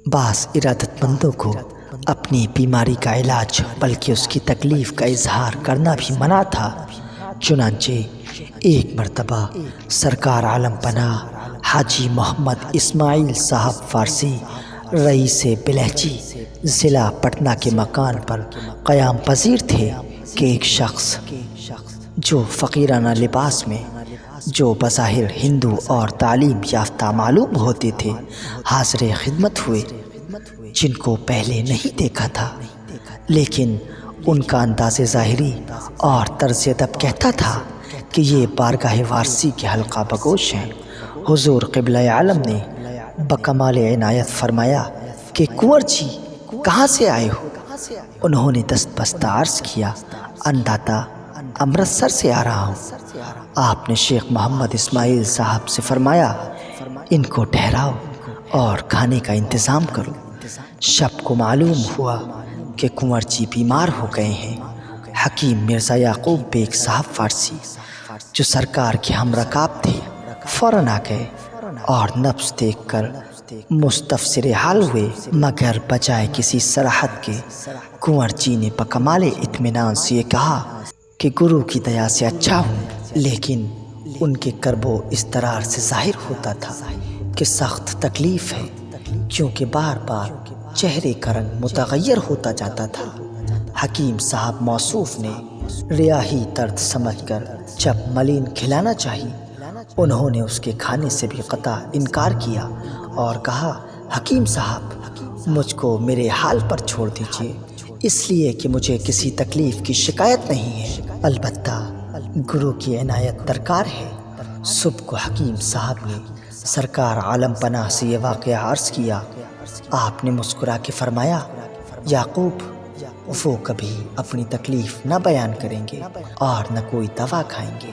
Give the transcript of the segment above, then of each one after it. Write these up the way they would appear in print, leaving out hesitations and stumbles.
بعض ارادت مندوں کو اپنی بیماری کا علاج بلکہ اس کی تکلیف کا اظہار کرنا بھی منع تھا۔ چنانچہ ایک مرتبہ سرکار عالم پناہ حاجی محمد اسماعیل صاحب فارسی رئیس بلہچی ضلع پٹنہ کے مکان پر قیام پذیر تھے کہ ایک شخص جو فقیرانہ لباس میں، جو بظاہر ہندو اور تعلیم یافتہ معلوم ہوتے تھے، حاضر خدمت ہوئے، جن کو پہلے نہیں دیکھا تھا، لیکن ان کا انداز ظاہری اور طرز ادب کہتا تھا کہ یہ بارگاہ وارسی کے حلقہ بگوش ہیں۔ حضور قبلہ عالم نے بکمال عنایت فرمایا کہ کنور جی کہاں سے آئے ہو؟ انہوں نے دست بستہ عرض کیا، انداتا امرتسر سے آ رہا ہوں۔ آپ نے شیخ محمد اسماعیل صاحب سے فرمایا، ان کو ٹھہراؤ اور کھانے کا انتظام کرو۔ شب کو معلوم ہوا کہ کنور جی بیمار ہو گئے ہیں۔ حکیم مرزا یعقوب بیگ صاحب فارسی، جو سرکار کے ہم رکاب تھے، فوراً آ گئے اور نبض دیکھ کر مستفسر حال ہوئے، مگر بجائے کسی صراحت کے کنور جی نے بکمال اطمینان سے یہ کہا کہ گرو کی دیا سے اچھا ہوں، لیکن ان کے کرب و اضطرار سے ظاہر ہوتا تھا کہ سخت تکلیف ہے، کیونکہ بار بار چہرے کا رنگ متغیر ہوتا جاتا تھا۔ حکیم صاحب موصوف نے ریاحی درد سمجھ کر جب ملین کھلانا چاہی، انہوں نے اس کے کھانے سے بھی قطع انکار کیا اور کہا، حکیم صاحب مجھ کو میرے حال پر چھوڑ دیجیے، اس لیے کہ مجھے کسی تکلیف کی شکایت نہیں ہے، البتہ گرو کی عنایت درکار ہے۔ صبح کو حکیم صاحب نے سرکار عالم پناہ سے یہ واقعہ عرض کیا۔ آپ نے مسکرا کے فرمایا، یعقوب وہ کبھی اپنی تکلیف نہ بیان کریں گے اور نہ کوئی دوا کھائیں گے،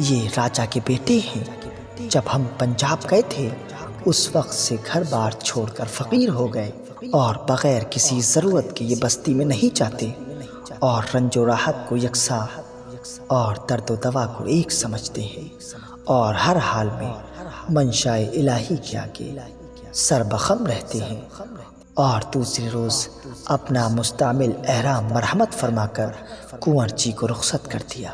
یہ راجا کے بیٹے ہیں۔ جب ہم پنجاب گئے تھے اس وقت سے گھر بار چھوڑ کر فقیر ہو گئے اور بغیر کسی ضرورت کے یہ بستی میں نہیں جاتے، اور رنج و راحت کو یکساں اور درد و دوا کو ایک سمجھتے ہیں، اور ہر حال میں منشاء الہی کے آگے سر بخم رہتے ہیں۔ اور دوسرے روز اپنا مستعمل احرام مرحمت فرما کر کنور جی کو رخصت کر دیا۔